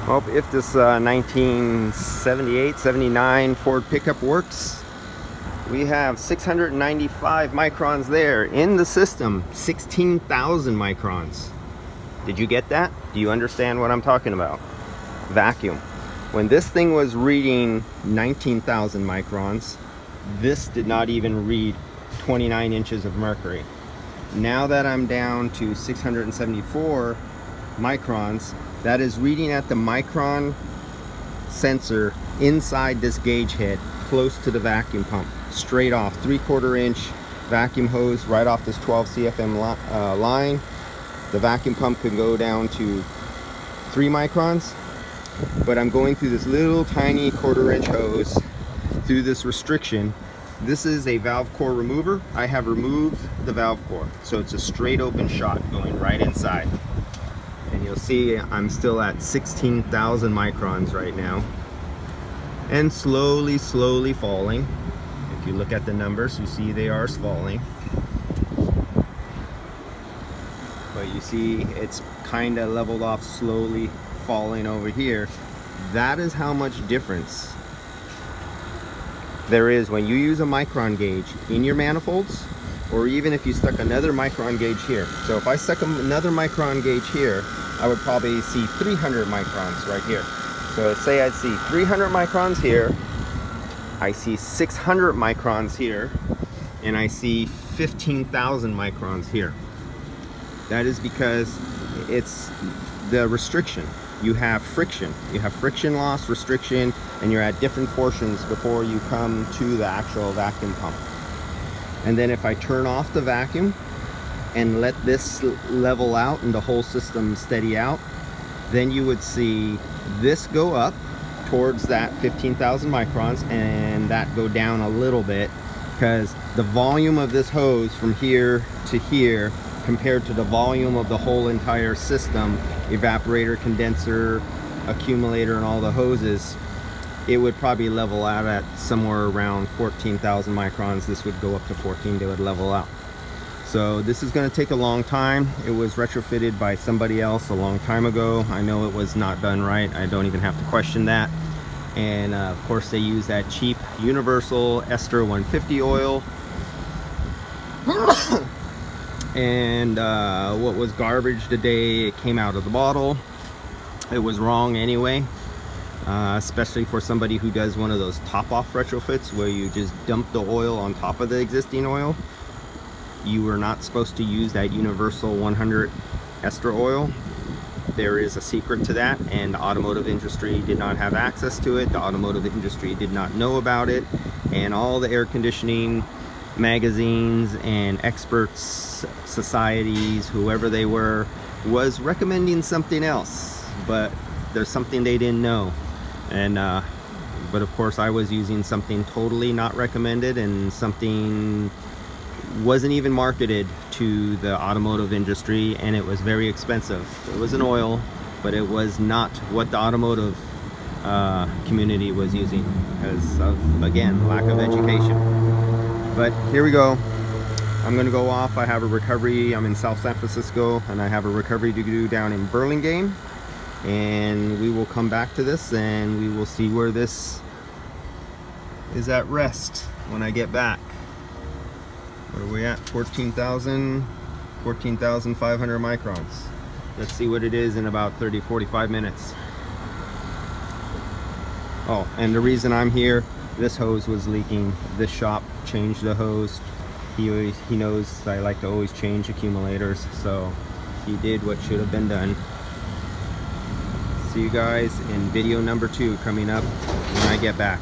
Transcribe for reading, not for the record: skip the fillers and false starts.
Well, if this 1978, 79 Ford pickup works, we have 695 microns there in the system, 16,000 microns. Did you get that? Do you understand what I'm talking about? Vacuum. When this thing was reading 19,000 microns, this did not even read 29 inches of mercury. Now that I'm down to 674 microns, that is reading at the micron sensor inside this gauge head, close to the vacuum pump, straight off, 3/4 inch vacuum hose right off this 12 CFM line. The vacuum pump can go down to 3 microns, but I'm going through this little tiny 1/4 inch hose through this restriction. This is a valve core remover. I have removed the valve core, so it's a straight open shot going right inside. And you'll see I'm still at 16,000 microns right now, and slowly falling. If you look at the numbers, you see they are falling, but you see it's kind of leveled off, slowly falling over here. That is how much difference there is when you use a micron gauge in your manifolds, or even if you stuck another micron gauge here. So if I stuck another micron gauge here, I would probably see 300 microns right here. So say I'd see 300 microns here, I see 600 microns here, and I see 15,000 microns here. That is because it's the restriction. You have friction loss, restriction, and you're at different portions before you come to the actual vacuum pump. And then if I turn off the vacuum and let this level out and the whole system steady out, then you would see this go up towards that 15,000 microns and that go down a little bit, because the volume of this hose from here to here compared to the volume of the whole entire system, evaporator, condenser, accumulator, and all the hoses, it would probably level out at somewhere around 14,000 microns. This would go up to 14, they would level out. So this is going to take a long time. It was retrofitted by somebody else a long time ago. I know it was not done right. I don't even have to question that. And of course they use that cheap universal Ester 150 oil. And what was garbage today, it came out of the bottle. It was wrong anyway, especially for somebody who does one of those top-off retrofits where you just dump the oil on top of the existing oil. You were not supposed to use that universal 100 Ester oil. There is a secret to that, and the automotive industry did not have access to it. The automotive industry did not know about it, and all the air conditioning magazines and experts, societies, whoever they were, was recommending something else, but there's something they didn't know. And but of course I was using something totally not recommended, and something wasn't even marketed to the automotive industry, and it was very expensive. It was an oil, but it was not what the automotive community was using, because of, again, lack of education. But here we go. I'm gonna go off. I have a recovery. I'm in South San Francisco, and I have a recovery to do down in Burlingame, and we will come back to this and we will see where this is at rest when I get back. What are we at? 14,500 microns. Let's see what it is in about 30-45 minutes. Oh, and the reason I'm here, this hose was leaking. This shop changed the hose. He knows I like to always change accumulators, so he did what should have been done. See you guys in video number 2 coming up when I get back.